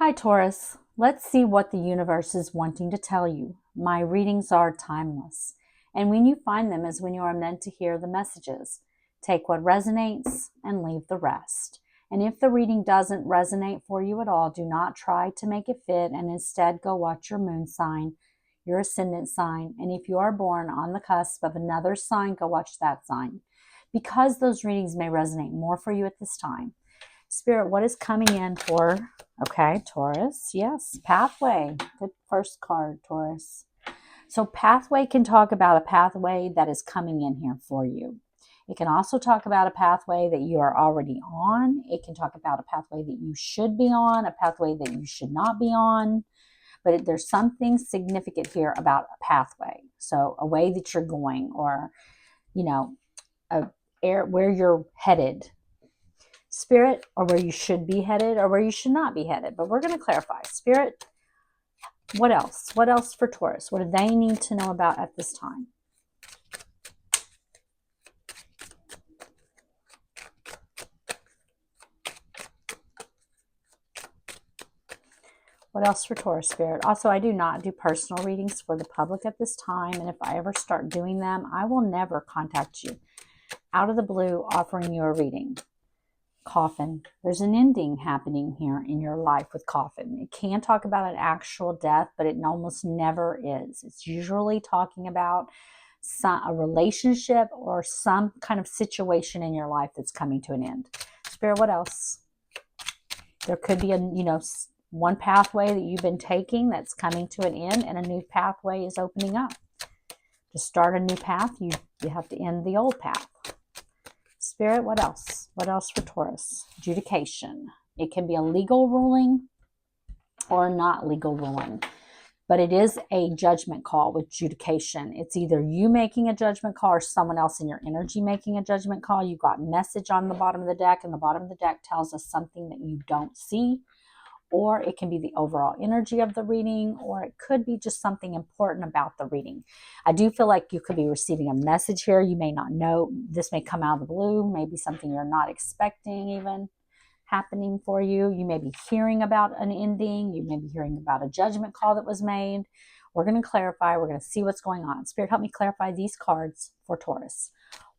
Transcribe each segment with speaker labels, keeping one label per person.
Speaker 1: Hi, Taurus. Let's see what the universe is wanting to tell you. My readings are timeless, and when you find them is when you are meant to hear the messages. Take what resonates and leave the rest. And if the reading doesn't resonate for you at all, do not try to make it fit and instead go watch your moon sign, your ascendant sign. And if you are born on the cusp of another sign, go watch that sign, because those readings may resonate more for you at this time. Spirit, what is coming in for, okay, Taurus? Yes, pathway. Good first card, Taurus. So pathway can talk about a pathway that is coming in here for you. It can also talk about a pathway that you are already on. It can talk about a pathway that you should be on, a pathway that you should not be on. But there's something significant here about a pathway. So a way that you're going, or, where you're headed. Spirit, or where you should be headed, or where you should not be headed. But we're going to clarify. Spirit, what else? What else for Taurus? What do they need to know about at this time? What else for Taurus, Spirit? Also, I do not do personal readings for the public at this time. And if I ever start doing them, I will never contact you out of the blue offering you a reading. Coffin. There's an ending happening here in your life with coffin. It can talk about an actual death, but it almost never is. It's usually talking about a relationship or some kind of situation in your life that's coming to an end. Spirit, what else? There could be one pathway that you've been taking that's coming to an end, and a new pathway is opening up. To start a new path, you have to end the old path. Spirit, what else? What else for Taurus? Adjudication. It can be a legal ruling or not legal ruling, but it is a judgment call with adjudication. It's either you making a judgment call or someone else in your energy making a judgment call. You got message on the bottom of the deck, and the bottom of the deck tells us something that you don't see. Or it can be the overall energy of the reading, or it could be just something important about the reading. I do feel like you could be receiving a message here. You may not know. This may come out of the blue, maybe something you're not expecting even happening for you. You may be hearing about an ending. You may be hearing about a judgment call that was made. We're going to clarify. We're going to see what's going on. Spirit, help me clarify these cards for Taurus.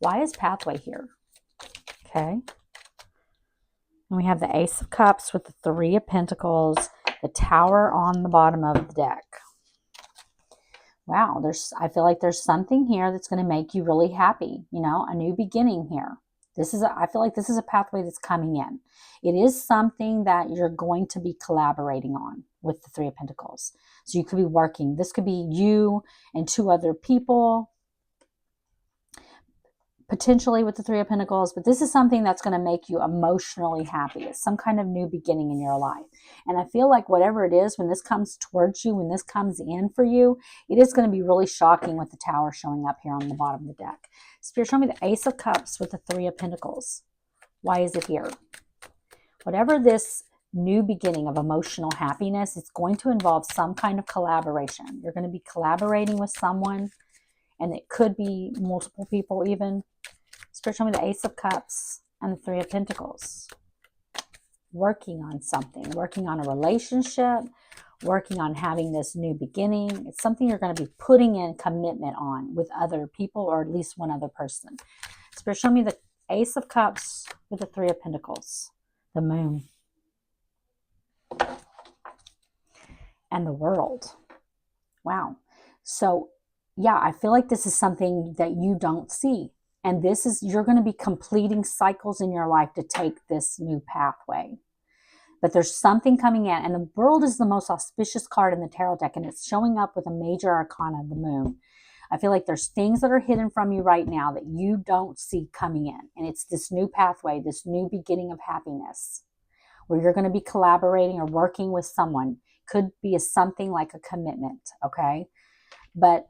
Speaker 1: Why is pathway here? Okay. And we have the Ace of Cups with the Three of Pentacles, the Tower on the bottom of the deck. Wow, I feel like there's something here that's going to make you really happy. A new beginning here. I feel like this is a pathway that's coming in. It is something that you're going to be collaborating on with the Three of Pentacles. So you could be working. This could be you and two other people, potentially with the Three of Pentacles, but this is something that's going to make you emotionally happy. It's some kind of new beginning in your life. And I feel like whatever it is, when this comes towards you, when this comes in for you, it is going to be really shocking with the Tower showing up here on the bottom of the deck. Spirit, show me the Ace of Cups with the Three of Pentacles. Why is it here? Whatever this new beginning of emotional happiness, it's going to involve some kind of collaboration. You're going to be collaborating with someone, and it could be multiple people even. Spirit, show me the Ace of Cups and the Three of Pentacles. Working on something, working on a relationship, working on having this new beginning. It's something you're going to be putting in commitment on with other people, or at least one other person. Spirit, show me the Ace of Cups with the Three of Pentacles, the Moon, and the World. Wow. So, yeah, I feel like this is something that you don't see. And you're going to be completing cycles in your life to take this new pathway. But there's something coming in, and the World is the most auspicious card in the tarot deck, and it's showing up with a major arcana, the Moon. I feel like there's things that are hidden from you right now that you don't see coming in. And it's this new pathway, this new beginning of happiness, where you're going to be collaborating or working with someone. Could be something like a commitment, okay? But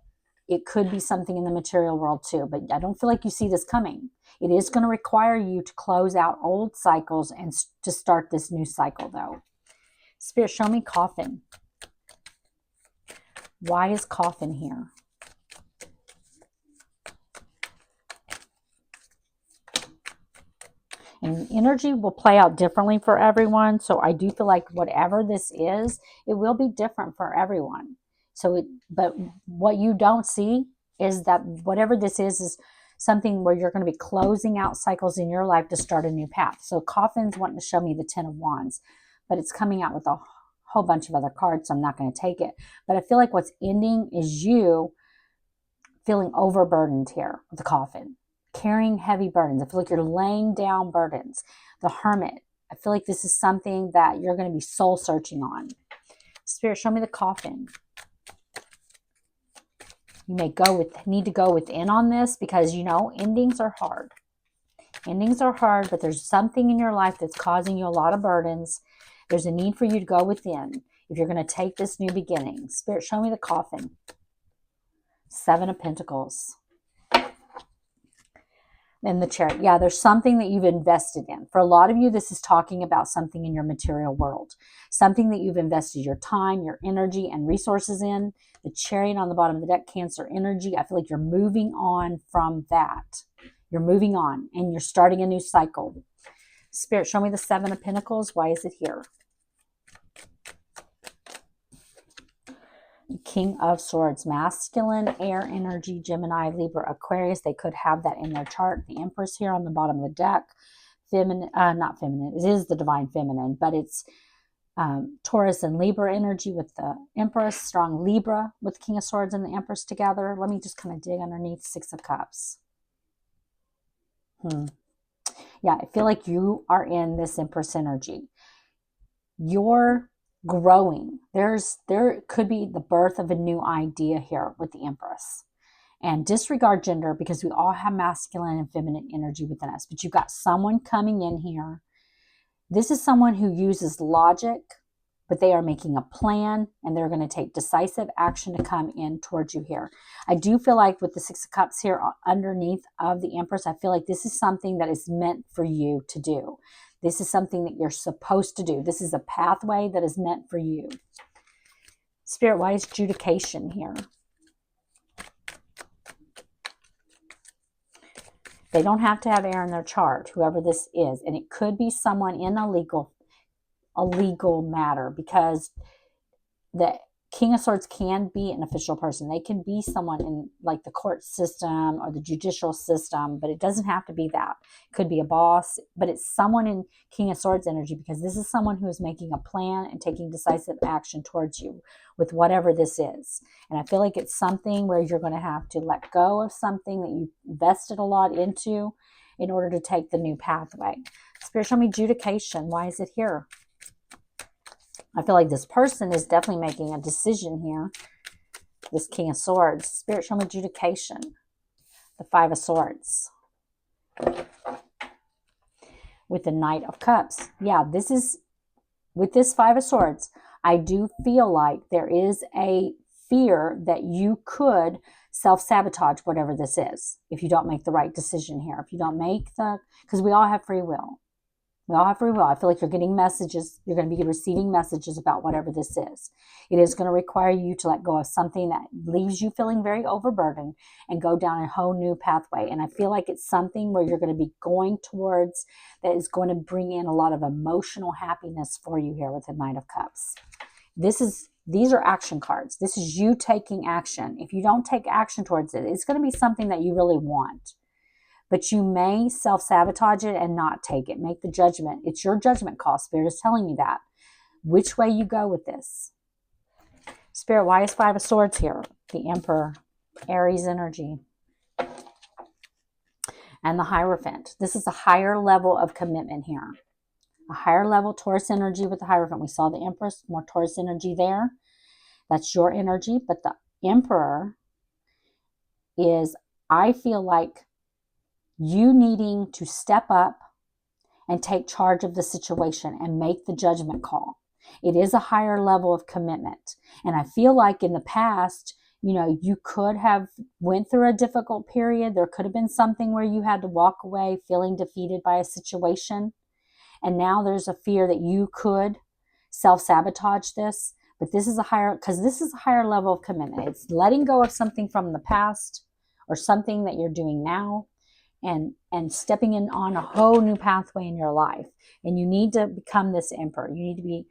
Speaker 1: it could be something in the material world too, but I don't feel like you see this coming. It is going to require you to close out old cycles and to start this new cycle, though. Spirit, show me Coffin. Why is Coffin here? And energy will play out differently for everyone. So I do feel like whatever this is, it will be different for everyone. But what you don't see is that whatever this is something where you're going to be closing out cycles in your life to start a new path. So Coffin's wanting to show me the 10 of Wands, but it's coming out with a whole bunch of other cards, so I'm not going to take it. But I feel like what's ending is you feeling overburdened here with the Coffin, carrying heavy burdens. I feel like you're laying down burdens. The Hermit, I feel like this is something that you're going to be soul searching on. Spirit, show me the Coffin. You may need to go within on this because, you know, endings are hard. Endings are hard, but there's something in your life that's causing you a lot of burdens. There's a need for you to go within if you're going to take this new beginning. Spirit, show me the Coffin. 7 of Pentacles. And the Chariot. Yeah, there's something that you've invested in. For a lot of you, this is talking about something in your material world. Something that you've invested your time, your energy, and resources in. The Chariot on the bottom of the deck, Cancer energy. I feel like you're moving on from that. You're moving on and you're starting a new cycle. Spirit, show me the 7 of Pentacles. Why is it here? King of Swords, masculine, air energy, Gemini, Libra, Aquarius. They could have that in their chart. The Empress here on the bottom of the deck. Feminine, not feminine. It is the divine feminine, but it's Taurus and Libra energy with the Empress. Strong Libra with King of Swords and the Empress together. Let me just kind of dig underneath. 6 of Cups. Yeah, I feel like you are in this Empress energy. You're growing. There could be the birth of a new idea here with the Empress. And disregard gender because we all have masculine and feminine energy within us. But you've got someone coming in here. This is someone who uses logic, but they are making a plan and they're going to take decisive action to come in towards you here. I do feel like with the 6 of Cups here underneath of the Empress, I feel like this is something that is meant for you to do. This is something that you're supposed to do. This is a pathway that is meant for you. Spirit, why is adjudication here? They don't have to have air in their chart, whoever this is. And it could be someone in a legal matter because the King of Swords can be an official person. They can be someone in like the court system or the judicial system, but it doesn't have to be that. It could be a boss, but it's someone in King of Swords energy because this is someone who is making a plan and taking decisive action towards you with whatever this is. And I feel like it's something where you're going to have to let go of something that you invested a lot into in order to take the new pathway. Spirit, show me adjudication. Why is it here? I feel like this person is definitely making a decision here. This King of Swords. Spirit, show me adjudication. The 5 of Swords. With the Knight of Cups. Yeah, this is, with this 5 of Swords, I do feel like there is a fear that you could self-sabotage whatever this is if you don't make the right decision here. If you don't make because we all have free will. We all have free will. I feel like you're getting messages. You're going to be receiving messages about whatever this is. It is going to require you to let go of something that leaves you feeling very overburdened and go down a whole new pathway. And I feel like it's something where you're going to be going towards that is going to bring in a lot of emotional happiness for you here with the Knight of Cups. These are action cards. This is you taking action. If you don't take action towards it, it's going to be something that you really want. But you may self-sabotage it and not take it. Make the judgment. It's your judgment call. Spirit is telling you that. Which way you go with this. Spirit, why is 5 of Swords here? The Emperor, Aries energy. And the Hierophant. This is a higher level of commitment here. A higher level Taurus energy with the Hierophant. We saw the Empress, more Taurus energy there. That's your energy. But the Emperor is, I feel like, you needing to step up and take charge of the situation and make the judgment call. It is a higher level of commitment. And I feel like in the past, you know, you could have went through a difficult period. There could have been something where you had to walk away feeling defeated by a situation. And now there's a fear that you could self-sabotage this. But this is a higher level of commitment. It's letting go of something from the past or something that you're doing now and stepping in on a whole new pathway in your life. And you need to become this emperor. You need to be,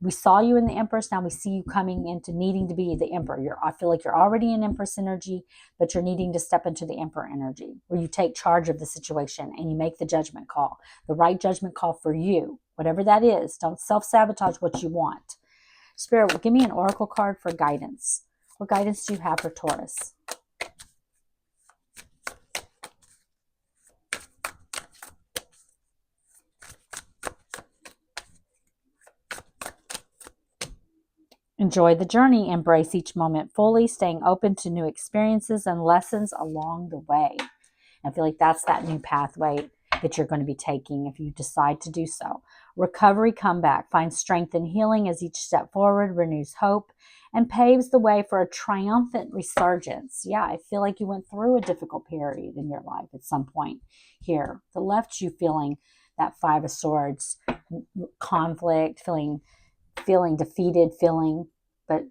Speaker 1: we saw you in the empress. Now we see you coming into needing to be the emperor. I feel like you're already in empress energy, but you're needing to step into the emperor energy where you take charge of the situation and you make the judgment call, the right judgment call for you, whatever that is. Don't self-sabotage what you want. Spirit, give me an oracle card for guidance. What guidance do you have for Taurus? Enjoy the journey, embrace each moment fully, staying open to new experiences and lessons along the way. I feel like that's that new pathway that you're going to be taking if you decide to do so. Recovery, comeback, find strength and healing as each step forward renews hope and paves the way for a triumphant resurgence. Yeah, I feel like you went through a difficult period in your life at some point here that left you feeling that Five of Swords, conflict, feeling defeated, but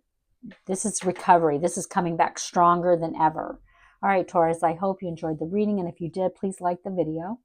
Speaker 1: this is recovery. This is coming back stronger than ever. All right, Taurus, I hope you enjoyed the reading, and if you did, please like the video.